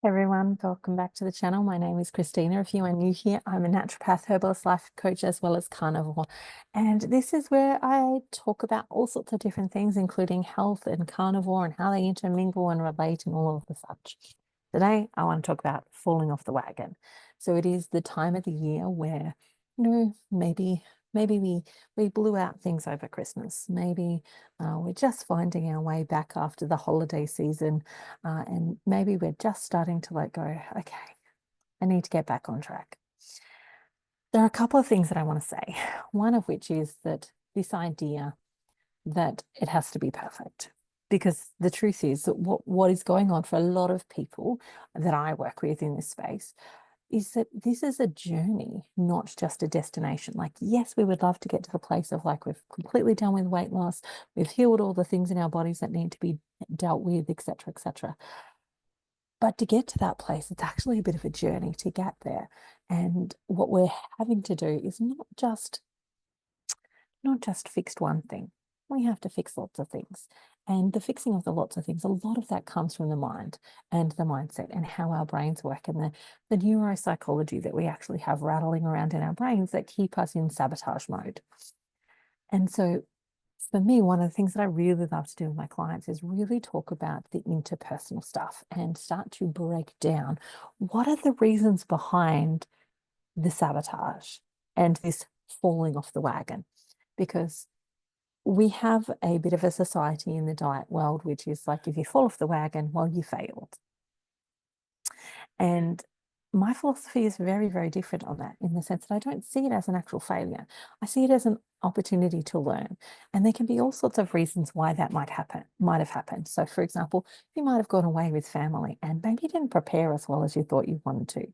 Hey everyone, welcome back to the channel. My name is Christina. If you are new here, I'm a naturopath, herbalist, life coach, as well as carnivore. And this is where I talk about all sorts of different things, including health and carnivore and how they intermingle and relate and all of the such. Today, I want to talk about falling off the wagon. So it is the time of the year where, maybe we blew out things over Christmas. Maybe we're just finding our way back after the holiday season. And maybe we're just starting to let go. Okay, I need to get back on track. There are a couple of things that I want to say. One of which is that this idea that it has to be perfect. Because the truth is that what is going on for a lot of people that I work with in this space is that this is a journey, not just a destination. Like, yes, we would love to get to the place of like we've completely done with weight loss, we've healed all the things in our bodies that need to be dealt with, etc., etc. But to get to that place, it's actually a bit of a journey to get there. And what we're having to do is not just fix one thing. We have to fix lots of things. And the fixing of the lots of things, a lot of that comes from the mind and the mindset and how our brains work and the neuropsychology that we actually have rattling around in our brains that keep us in sabotage mode. And so for me, one of the things that I really love to do with my clients is really talk about the interpersonal stuff and start to break down what are the reasons behind the sabotage and this falling off the wagon. Because we have a bit of a society in the diet world, which is like, if you fall off the wagon, well, you failed. And my philosophy is very, very different on that, in the sense that I don't see it as an actual failure. I see it as an opportunity to learn. And there can be all sorts of reasons why that might have happened. So for example, you might have gone away with family and maybe you didn't prepare as well as you thought you wanted to,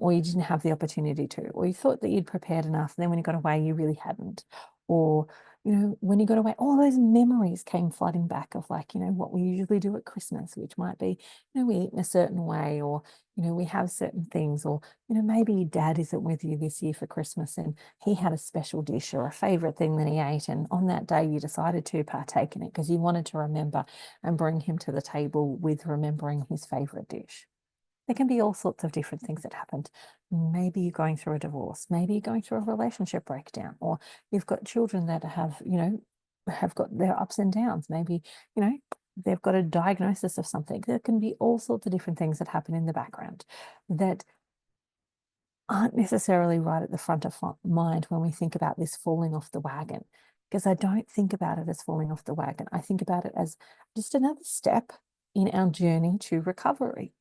or you didn't have the opportunity to, or you thought that you'd prepared enough, and then when you got away, you really hadn't. Or when you got away, all those memories came flooding back of like, what we usually do at Christmas, which might be, we eat in a certain way, or we have certain things, or, maybe dad isn't with you this year for Christmas and he had a special dish or a favorite thing that he ate. And on that day, you decided to partake in it because you wanted to remember and bring him to the table with remembering his favorite dish. There can be all sorts of different things that happened. Maybe you're going through a divorce, maybe you're going through a relationship breakdown, or you've got children that have got their ups and downs. Maybe, they've got a diagnosis of something. There can be all sorts of different things that happen in the background that aren't necessarily right at the front of mind when we think about this falling off the wagon. Because I don't think about it as falling off the wagon. I think about it as just another step in our journey to recovery.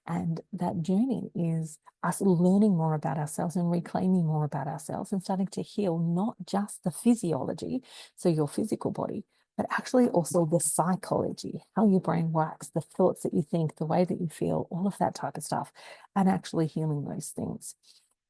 And that journey is us learning more about ourselves and reclaiming more about ourselves and starting to heal not just the physiology, so your physical body, but actually also the psychology, how your brain works, the thoughts that you think, the way that you feel, all of that type of stuff, and actually healing those things.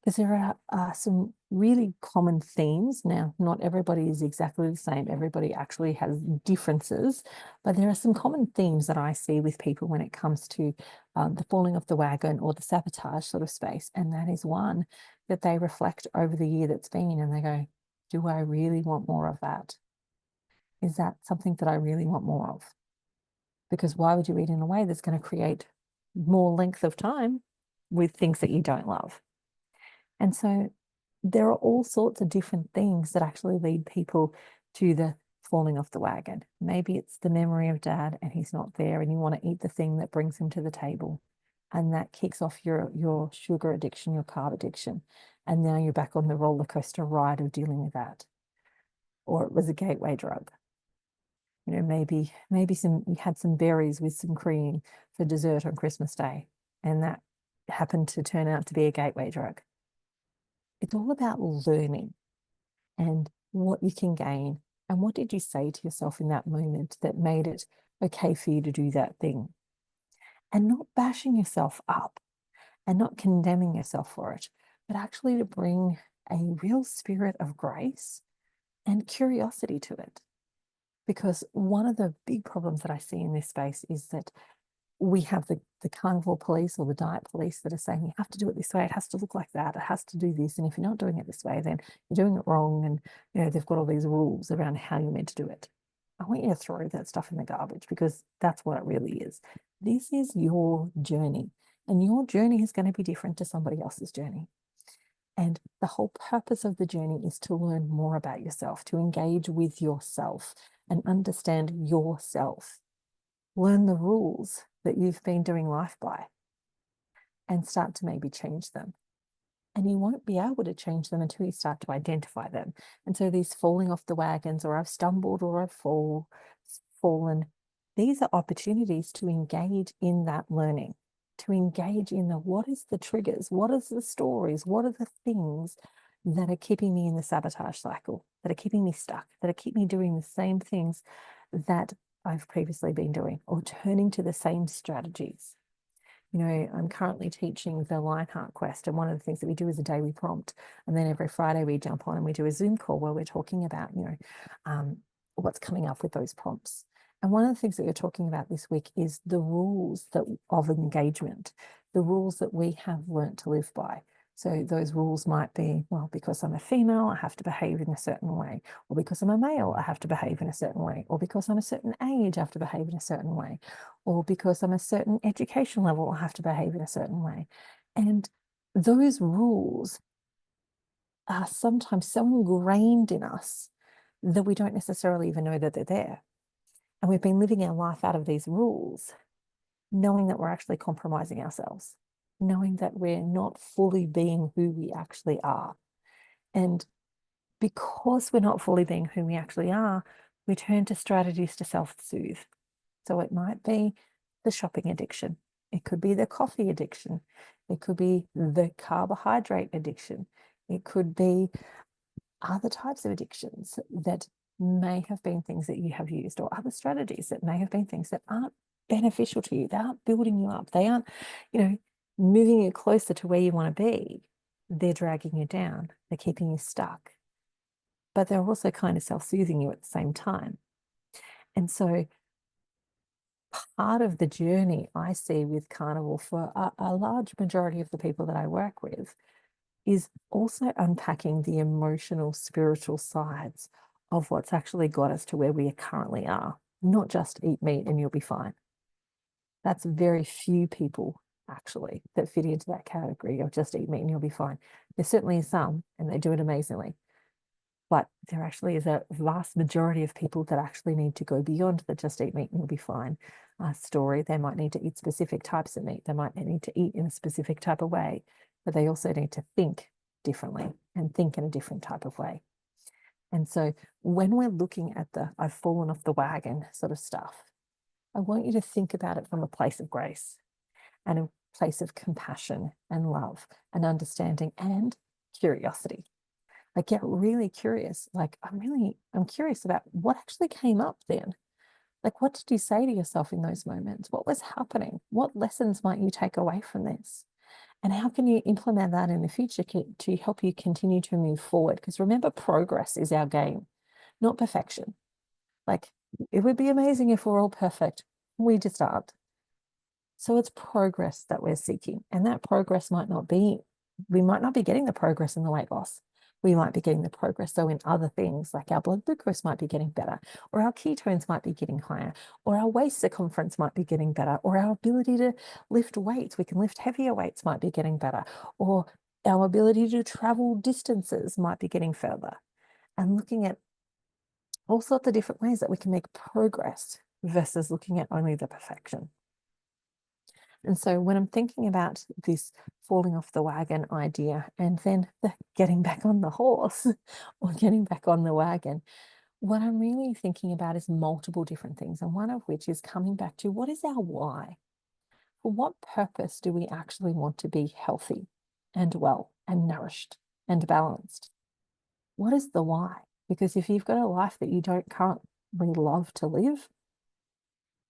Because there are some really common themes. Now, not everybody is exactly the same. Everybody actually has differences, but there are some common themes that I see with people when it comes to the falling off the wagon or the sabotage sort of space. And that is one that they reflect over the year that's been and they go, do I really want more of that? Is that something that I really want more of? Because why would you eat in a way that's going to create more length of time with things that you don't love? And so there are all sorts of different things that actually lead people to the falling off the wagon. Maybe it's the memory of dad and he's not there and you want to eat the thing that brings him to the table. And that kicks off your sugar addiction, your carb addiction. And now you're back on the roller coaster ride of dealing with that. Or it was a gateway drug. Maybe you had some berries with some cream for dessert on Christmas Day, and that happened to turn out to be a gateway drug. It's all about learning and what you can gain. And what did you say to yourself in that moment that made it okay for you to do that thing? And not bashing yourself up and not condemning yourself for it, but actually to bring a real spirit of grace and curiosity to it. Because one of the big problems that I see in this space is that we have the carnivore police or the diet police that are saying you have to do it this way, it has to look like that, it has to do this, and if you're not doing it this way, then you're doing it wrong. And they've got all these rules around how you're meant to do it. I want you to throw that stuff in the garbage, because that's what it really is. This is your journey. And your journey is going to be different to somebody else's journey. And the whole purpose of the journey is to learn more about yourself, to engage with yourself and understand yourself. Learn the rules that you've been doing life by and start to maybe change them. And you won't be able to change them until you start to identify them. And so these falling off the wagons, or I've stumbled or I've fallen, these are opportunities to engage in that learning, to engage in what is the triggers, what is the stories, what are the things that are keeping me in the sabotage cycle, that are keeping me stuck, that are keeping me doing the same things that I've previously been doing, or turning to the same strategies. I'm currently teaching the Lionheart Quest, and one of the things that we do is a daily prompt. And then every Friday we jump on and we do a Zoom call where we're talking about, what's coming up with those prompts. And one of the things that we're talking about this week is the rules of engagement, the rules that we have learnt to live by. So those rules might be, well, because I'm a female, I have to behave in a certain way, or because I'm a male, I have to behave in a certain way, or because I'm a certain age, I have to behave in a certain way, or because I'm a certain education level, I have to behave in a certain way. And those rules are sometimes so ingrained in us that we don't necessarily even know that they're there. And we've been living our life out of these rules, knowing that we're actually compromising ourselves, knowing that we're not fully being who we actually are. And because we're not fully being who we actually are, we turn to strategies to self-soothe. So it might be the shopping addiction. It could be the coffee addiction. It could be the carbohydrate addiction. It could be other types of addictions that may have been things that you have used, or other strategies that may have been things that aren't beneficial to you. They aren't building you up. They aren't, moving you closer to where you want to be. They're dragging you down. They're keeping you stuck. But they're also kind of self-soothing you at the same time. And so part of the journey I see with Carnivore for a large majority of the people that I work with is also unpacking the emotional, spiritual sides of what's actually got us to where we currently are. Not just eat meat and you'll be fine. That's very few people actually that fit into that category of just eat meat and you'll be fine. There certainly is some, and they do it amazingly. But there actually is a vast majority of people that actually need to go beyond the just eat meat and you'll be fine story. They might need to eat specific types of meat. They might need to eat in a specific type of way, but they also need to think differently and think in a different type of way. And so when we're looking at the I've fallen off the wagon sort of stuff, I want you to think about it from a place of grace and a place of compassion and love and understanding and curiosity. Like, get really curious. Like, I'm curious about what actually came up then. Like, what did you say to yourself in those moments? What was happening? What lessons might you take away from this? And how can you implement that in the future to help you continue to move forward? Because remember, progress is our game, not perfection. Like, it would be amazing if we're all perfect. We just aren't. So it's progress that we're seeking. And that progress we might not be getting the progress in the weight loss. We might be getting the progress, though, in other things, like our blood glucose might be getting better, or our ketones might be getting higher, or our waist circumference might be getting better, or our ability to lift weights, we can lift heavier weights, might be getting better, or our ability to travel distances might be getting further. And looking at all sorts of different ways that we can make progress versus looking at only the perfection. And so when I'm thinking about this falling off the wagon idea and then the getting back on the horse or getting back on the wagon, what I'm really thinking about is multiple different things. And one of which is coming back to what is our why? For what purpose do we actually want to be healthy and well and nourished and balanced? What is the why? Because if you've got a life that you don't currently love to live,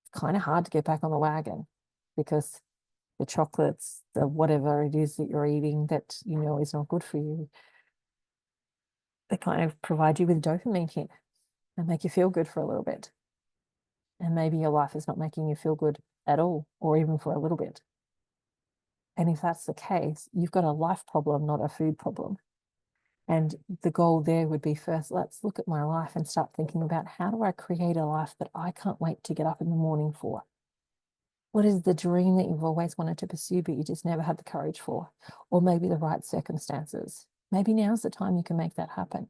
it's kind of hard to get back on the wagon, because the chocolates, the whatever it is that you're eating that you know is not good for you, they kind of provide you with dopamine hit and make you feel good for a little bit. And maybe your life is not making you feel good at all, or even for a little bit. And if that's the case, you've got a life problem, not a food problem. And the goal there would be, first, let's look at my life and start thinking about, how do I create a life that I can't wait to get up in the morning for? What is the dream that you've always wanted to pursue, but you just never had the courage for? Or maybe the right circumstances. Maybe now's the time you can make that happen.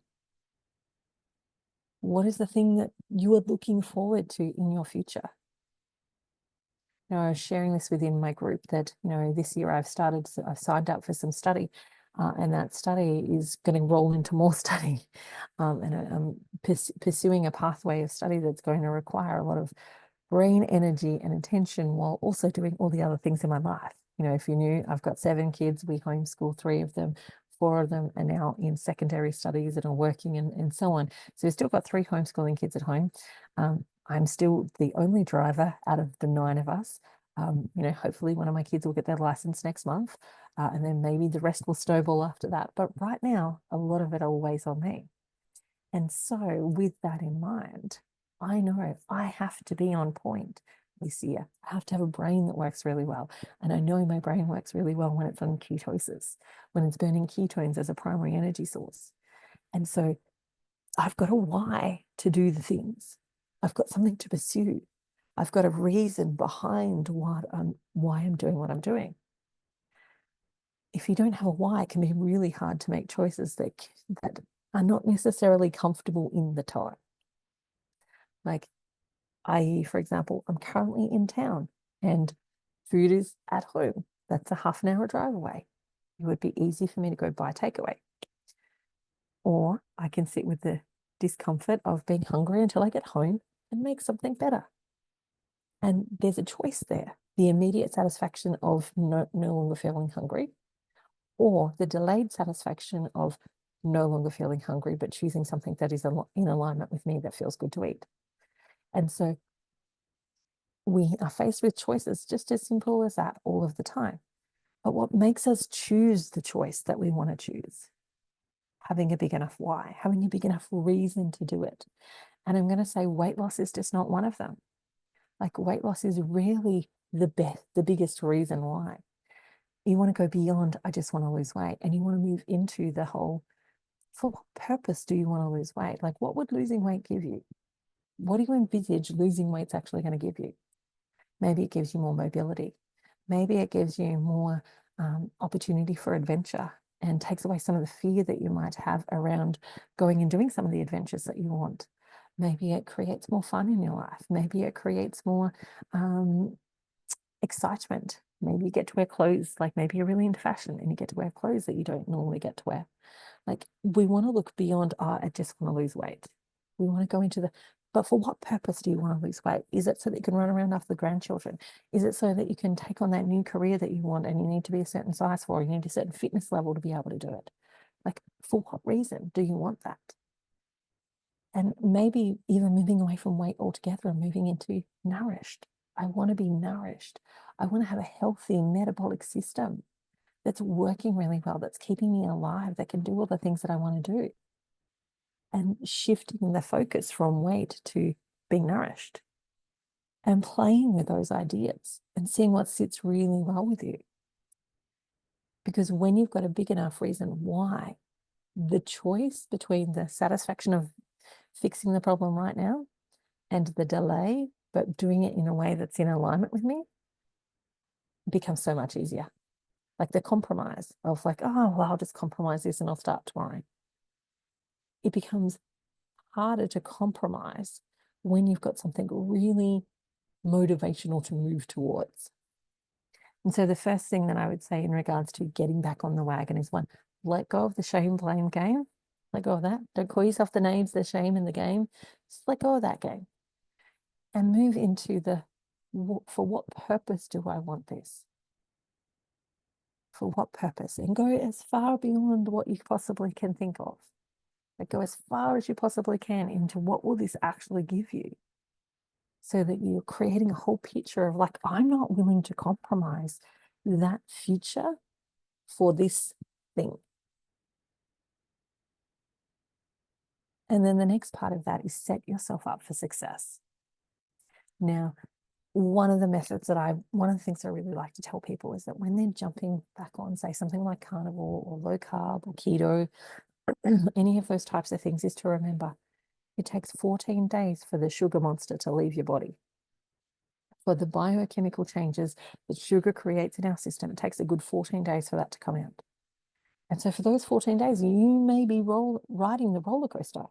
What is the thing that you are looking forward to in your future? I was sharing this within my group that, this year I've signed up for some study, and that study is going to roll into more study. And I'm pursuing a pathway of study that's going to require a lot of brain energy and attention while also doing all the other things in my life. If you knew, I've got 7 kids, we homeschool 3 of them, 4 of them are now in secondary studies and are working and so on. So we've still got 3 homeschooling kids at home. I'm still the only driver out of the 9 of us. Hopefully one of my kids will get their license next month, and then maybe the rest will snowball after that. But right now, a lot of it always on me. And so with that in mind, I know I have to be on point this year. I have to have a brain that works really well. And I know my brain works really well when it's on ketosis, when it's burning ketones as a primary energy source. And so I've got a why to do the things. I've got something to pursue. I've got a reason behind why I'm doing what I'm doing. If you don't have a why, it can be really hard to make choices that are not necessarily comfortable in the time. Like, for example, I'm currently in town and food is at home. That's a half an hour drive away. It would be easy for me to go buy takeaway. Or I can sit with the discomfort of being hungry until I get home and make something better. And there's a choice there. The immediate satisfaction of no longer feeling hungry, or the delayed satisfaction of no longer feeling hungry, but choosing something that is in alignment with me that feels good to eat. And so we are faced with choices just as simple as that all of the time. But what makes us choose the choice that we want to choose? Having a big enough why, having a big enough reason to do it. And I'm going to say weight loss is just not one of them. Like, weight loss is really the biggest reason why. You want to go beyond, I just want to lose weight. And you want to move into the whole, for what purpose do you want to lose weight? Like, what would losing weight give you? What do you envisage losing weight's actually going to give you? Maybe it gives you more mobility. Maybe it gives you more opportunity for adventure and takes away some of the fear that you might have around going and doing some of the adventures that you want. Maybe it creates more fun in your life. Maybe it creates more excitement. Maybe you get to wear clothes, like maybe you're really into fashion and you get to wear clothes that you don't normally get to wear. Like, we want to look beyond, I just want to lose weight. We want to go into but for what purpose do you want to lose weight? Is it so that you can run around after the grandchildren? Is it so that you can take on that new career that you want and you need to be a certain size for, you need a certain fitness level to be able to do it? Like, for what reason do you want that? And maybe even moving away from weight altogether and moving into nourished. I want to be nourished. I want to have a healthy metabolic system that's working really well, that's keeping me alive, that can do all the things that I want to do. And shifting the focus from weight to being nourished and playing with those ideas and seeing what sits really well with you. Because when you've got a big enough reason why, the choice between the satisfaction of fixing the problem right now and the delay, but doing it in a way that's in alignment with me, becomes so much easier. Like the compromise of like, oh, well, I'll just compromise this and I'll start tomorrow. It becomes harder to compromise when you've got something really motivational to move towards. And so the first thing that I would say in regards to getting back on the wagon is, one, let go of the shame blame game. Let go of that. Don't call yourself the names, the shame in the game. Just let go of that game and move into for what purpose do I want this? For what purpose? And go as far beyond what you possibly can think of. Like, go as far as you possibly can into what will this actually give you, so that you're creating a whole picture of like, I'm not willing to compromise that future for this thing. And then the next part of that is set yourself up for success. Now, one of the things I really like to tell people is that when they're jumping back on, say, something like carnivore or low carb or keto, any of those types of things, is to remember it takes 14 days for the sugar monster to leave your body. for the biochemical changes that sugar creates in our system, it takes a good 14 days for that to come out. And so for those 14 days, you may be riding the roller coaster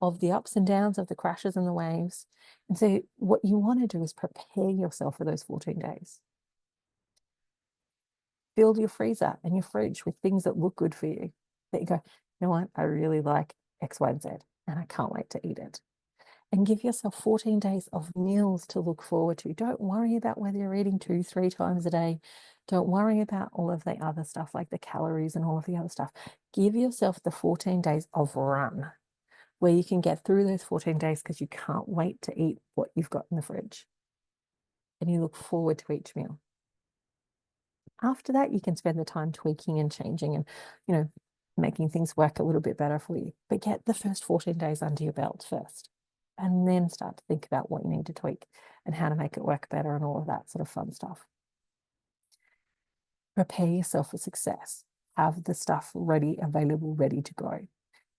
of the ups and downs, of the crashes and the waves. And so what you want to do is prepare yourself for those 14 days. Fill your freezer and your fridge with things that look good for you, that you go, you know what, I really like X, Y, and Z, and I can't wait to eat it. And give yourself 14 days of meals to look forward to. Don't worry about whether you're eating 2-3 times a day. Don't worry about all of the other stuff like the calories and all of the other stuff. Give yourself the 14 days of run where you can get through those 14 days because you can't wait to eat what you've got in the fridge. And you look forward to each meal. After that, you can spend the time tweaking and changing and, making things work a little bit better for you. But get the first 14 days under your belt first, and then start to think about what you need to tweak and how to make it work better and all of that sort of fun stuff. Prepare yourself for success. Have the stuff ready, available, ready to go.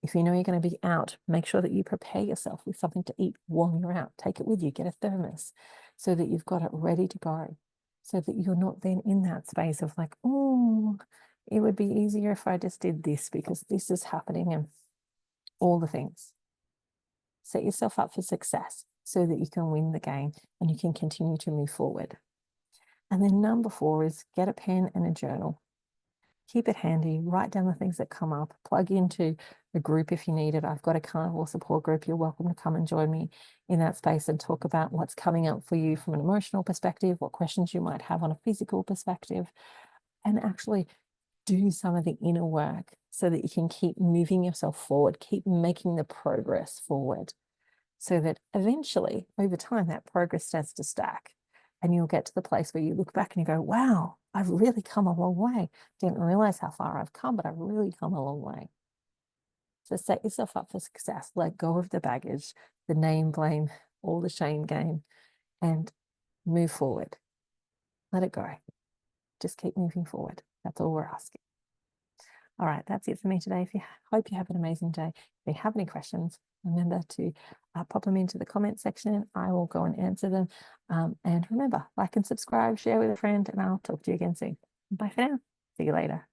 If you know you're going to be out, make sure that you prepare yourself with something to eat while you're out. Take it with you, get a thermos so that you've got it ready to go, so that you're not then in that space of like, oh, it would be easier if I just did this because this is happening and all the things. Set yourself up for success so that you can win the game and you can continue to move forward. And then number 4 is get a pen and a journal. Keep it handy, write down the things that come up, plug into a group if you need it. I've got a carnivore support group. You're welcome to come and join me in that space and talk about what's coming up for you from an emotional perspective, what questions you might have on a physical perspective, and actually do some of the inner work so that you can keep moving yourself forward, keep making the progress forward, so that eventually, over time, that progress starts to stack. And you'll get to the place where you look back and you go, wow, I've really come a long way. Didn't realize how far I've come, but I've really come a long way. So set yourself up for success. Let go of the baggage, the name, blame, all the shame game, and move forward. Let it go. Just keep moving forward. That's all we're asking. All right, that's it for me today. Hope you have an amazing day. If you have any questions, remember to pop them into the comment section. I will go and answer them. And remember, like and subscribe, share with a friend, and I'll talk to you again soon. Bye for now. See you later.